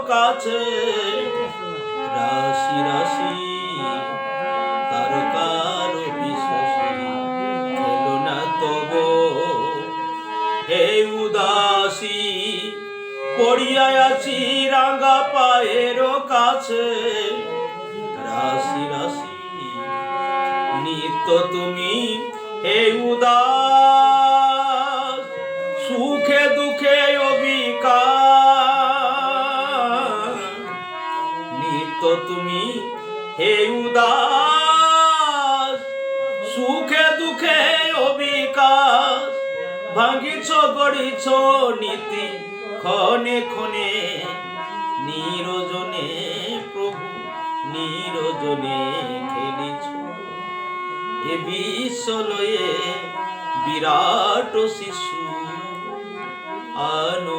কাছে রাশি রাশি তারকার বিশ্বাসে খেলো না তব হে উদাসী পড়িয়া আছি রাঙা পায়ের কাছে রাশি রাশি নিত্য তুমি হে উদাস সুখে দুঃখে অবিকার নিত্য তুমি হে উদাস সুখে দুঃখে অবিকার ভাঙিছ গড়িছ নীতি ক্ষণে ক্ষণে নিরজনে প্রভু নিরজনে খেলিছ এ বিশ্বলয়ে বিরাট শিশু আনো